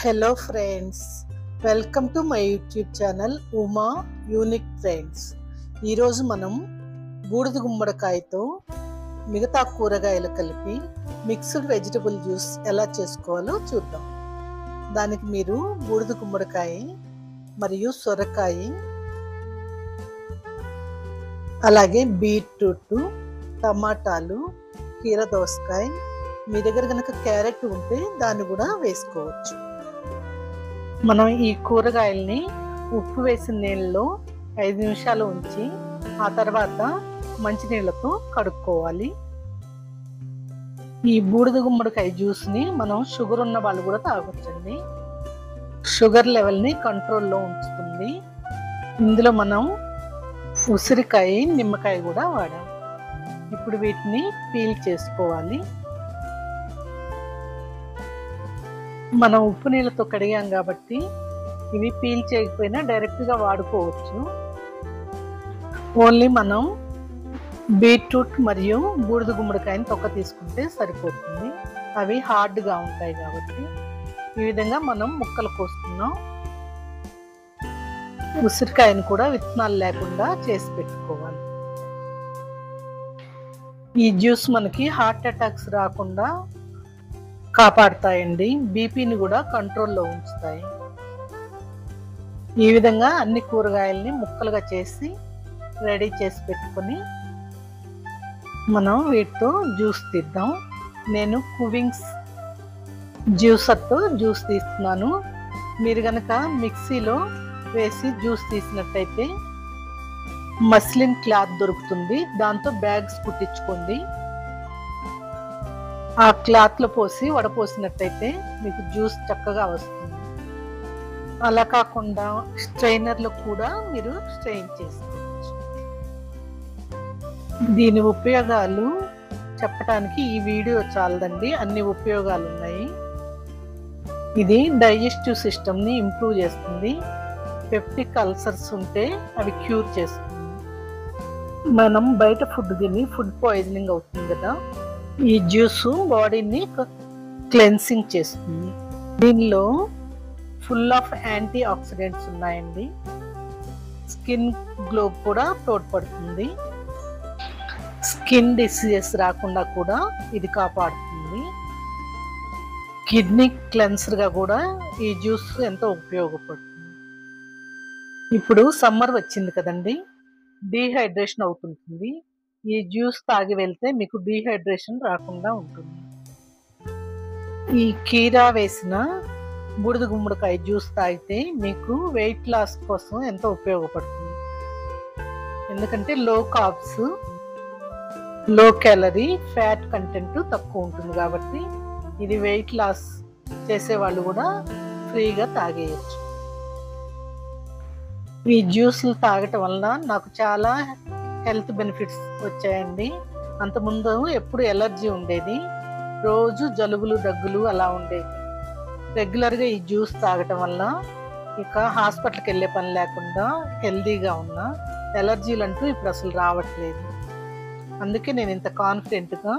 Hello friends, welcome to my YouTube channel Uma unique friends. ఈరోజు మనం బూడిద గుమ్మడికాయతో మిగతా కూరగాయలు కలిపి మిక్స్డ్ వెజిటబుల్ జ్యూస్ ఎలా చేసుకోవాలో చూద్దాం. దానికి మీరు బూడిద గుమ్మడికాయ మరియు సొరకాయ, అలాగే బీట్రూట్, టమాటాలు, కీర దోసకాయ, మీ దగ్గర కనుక క్యారెట్ ఉంటే దాన్ని కూడా వేసుకోవచ్చు. మనం ఈ కూరగాయల్ని ఉప్పు వేసిన నీళ్ళలో 5 నిమిషాలు ఉంచి ఆ తర్వాత మంచినీళ్ళతో కడుక్కోవాలి. ఈ బూడిద గుమ్మడికాయ జ్యూస్ని మనం షుగర్ ఉన్న వాళ్ళు కూడా తాగొచ్చండి. షుగర్ లెవెల్ని కంట్రోల్లో ఉంచుతుంది. ఇందులో మనం ఉసిరికాయ, నిమ్మకాయ కూడా వాడాం. ఇప్పుడు వీటిని పీల్ చేసుకోవాలి. మనం ఉప్పు నీళ్ళతో కడిగాం కాబట్టి ఇవి పీల్ చేయకపోయినా డైరెక్ట్గా వాడుకోవచ్చు. ఓన్లీ మనం బీట్రూట్ మరియు బూడిద గుమ్మడికాయని తొక్క తీసుకుంటే సరిపోతుంది. అవి హార్డ్గా ఉంటాయి కాబట్టి ఈ విధంగా మనం ముక్కలు కోసుకున్నాం. ఉసిరికాయను కూడా విత్తనాలు లేకుండా చేసి పెట్టుకోవాలి. ఈ జ్యూస్ మనకి హార్ట్ అటాక్స్ రాకుండా కాపాడుతాయండి. బీపీని కూడా కంట్రోల్లో ఉంచుతాయి. ఈ విధంగా అన్ని కూరగాయల్ని ముక్కలుగా చేసి రెడీ చేసి పెట్టుకొని మనం వీటితో జ్యూస్ తీద్దాం. నేను కువింగ్స్ జ్యూసర్తో జ్యూస్ తీస్తున్నాను. మీరు కనుక మిక్సీలో వేసి జ్యూస్ తీసినట్టయితే మస్లిన్ క్లాత్ దొరుకుతుంది, దాంతో బ్యాగ్స్ కుట్టించుకోండి. ఆ క్లాత్లో పోసి వడపోసినట్టయితే మీకు జ్యూస్ చక్కగా వస్తుంది. అలా కాకుండా స్ట్రైనర్లో కూడా మీరు స్ట్రెయిన్ చేసుకోవచ్చు. దీని ఉపయోగాలు చెప్పడానికి ఈ వీడియో చాలదండి, అన్ని ఉపయోగాలు ఉన్నాయి. ఇది డైజెస్టివ్ సిస్టమ్ని ఇంప్రూవ్ చేస్తుంది. పెప్టిక్ అల్సర్స్ ఉంటే అవి క్యూర్ చేస్తుంది. మనం బయట ఫుడ్ తిని ఫుడ్ పాయిజనింగ్ అవుతుంది కదా, ఈ జ్యూస్ బాడీని క్లెన్సింగ్ చేస్తుంది. దీనిలో ఫుల్ ఆఫ్ యాంటీ ఆక్సిడెంట్స్ ఉన్నాయండి. స్కిన్ గ్లో కూడా తోడ్పడుతుంది. స్కిన్ డిసీజెస్ రాకుండా కూడా ఇది కాపాడుతుంది. కిడ్నీ క్లెన్సర్గా కూడా ఈ జ్యూస్ ఎంతో ఉపయోగపడుతుంది. ఇప్పుడు సమ్మర్ వచ్చింది కదండి, డీహైడ్రేషన్ అవుతుంటుంది. ఈ జ్యూస్ తాగి వెళ్తే మీకు డీహైడ్రేషన్ రాకుండా ఉంటుంది. ఈ కీరా వేసిన బూడిద గుమ్మడికాయ జ్యూస్ తాగితే మీకు వెయిట్ లాస్ కోసం ఎంతో ఉపయోగపడుతుంది. ఎందుకంటే లో carbs, low calorie, fat content తక్కువ ఉంటుంది కాబట్టి ఇది వెయిట్ లాస్ చేసే వాళ్ళు కూడా ఫ్రీగా తాగేయచ్చు. ఈ జ్యూస్లు తాగటం వల్ల నాకు చాలా హెల్త్ బెనిఫిట్స్ వచ్చాయండి. అంతకుముందు ఎప్పుడు ఎలర్జీ ఉండేది, రోజు జలుబులు, దగ్గులు అలా ఉండేది. రెగ్యులర్గా ఈ జ్యూస్ తాగటం వల్ల ఇక హాస్పిటల్కి వెళ్ళే పని లేకుండా హెల్తీగా ఉన్నా. ఎలర్జీలు అంటూ ఇప్పుడు అసలు రావట్లేదు. అందుకే నేను ఇంత కాన్ఫిడెంట్గా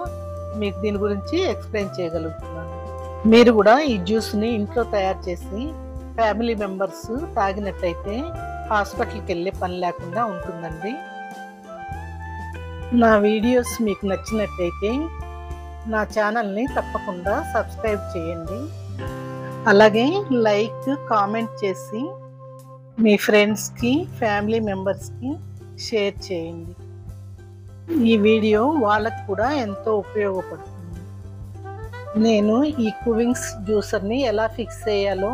మీకు దీని గురించి ఎక్స్ప్లెయిన్ చేయగలుగుతున్నాను. మీరు కూడా ఈ జ్యూస్ని ఇంట్లో తయారు చేసి ఫ్యామిలీ మెంబర్స్ తాగినట్టయితే హాస్పిటల్కి వెళ్ళే పని లేకుండా ఉంటుందండి. నా వీడియోస్ మీకు నచ్చినట్టయితే నా ఛానల్ని తప్పకుండా సబ్స్క్రైబ్ చేయండి. అలాగే లైక్, కామెంట్ చేసి మీ ఫ్రెండ్స్కి, ఫ్యామిలీ మెంబర్స్కి షేర్ చేయండి. ఈ వీడియో వాళ్ళకు కూడా ఎంతో ఉపయోగపడుతుంది. నేను ఈ కువింగ్స్ జ్యూసర్ని ఎలా ఫిక్స్ చేయాలో,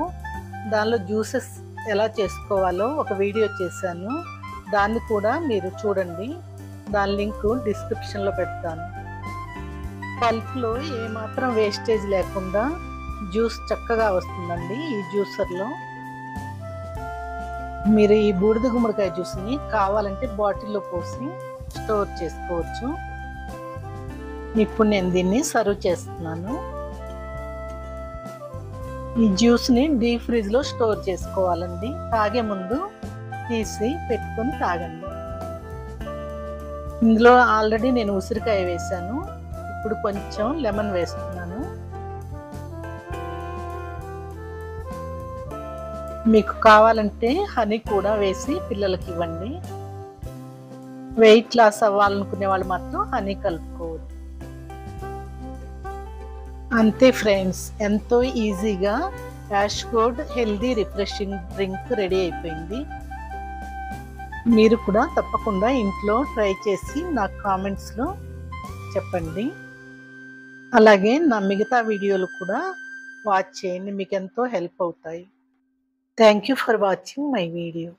దానిలో జ్యూసెస్ ఎలా చేసుకోవాలో ఒక వీడియో చేశాను. దాన్ని కూడా మీరు చూడండి. దాని లింక్ డిస్క్రిప్షన్లో పెడతాను. పల్ప్లో ఏమాత్రం వేస్టేజ్ లేకుండా జ్యూస్ చక్కగా వస్తుందండి ఈ జ్యూసర్లో. మీరు ఈ బూడిద గుమ్మడికాయ జ్యూస్ని కావాలంటే బాటిల్లో పోసి స్టోర్ చేసుకోవచ్చు. ఇప్పుడు నేను దీన్ని సర్వ్ చేస్తున్నాను. ఈ జ్యూస్ని డీప్ ఫ్రిడ్జ్లో స్టోర్ చేసుకోవాలండి. తాగే ముందు తీసి పెట్టుకొని తాగండి. ఇందులో ఆల్రెడీ నేను ఉసిరికాయ వేసాను. ఇప్పుడు కొంచెం లెమన్ వేస్తున్నాను. మీకు కావాలంటే హనీ కూడా వేసి పిల్లలకి ఇవ్వండి. వెయిట్ లాస్ అవ్వాలనుకునే వాళ్ళు మాత్రం హనీ కలుపుకోవద్దు. అంతే ఫ్రెండ్స్, ఎంతో ఈజీగా ash gourd healthy refreshing drink ready అయిపోయింది. మీరు కూడా తప్పకుండా ఇంట్లో ట్రై చేసి నాకు కామెంట్స్లో చెప్పండి. అలాగే నా మిగతా వీడియోలు కూడా వాచ్ చేయండి, మీకు ఎంతో హెల్ప్ అవుతాయి. Thank you for watching my video.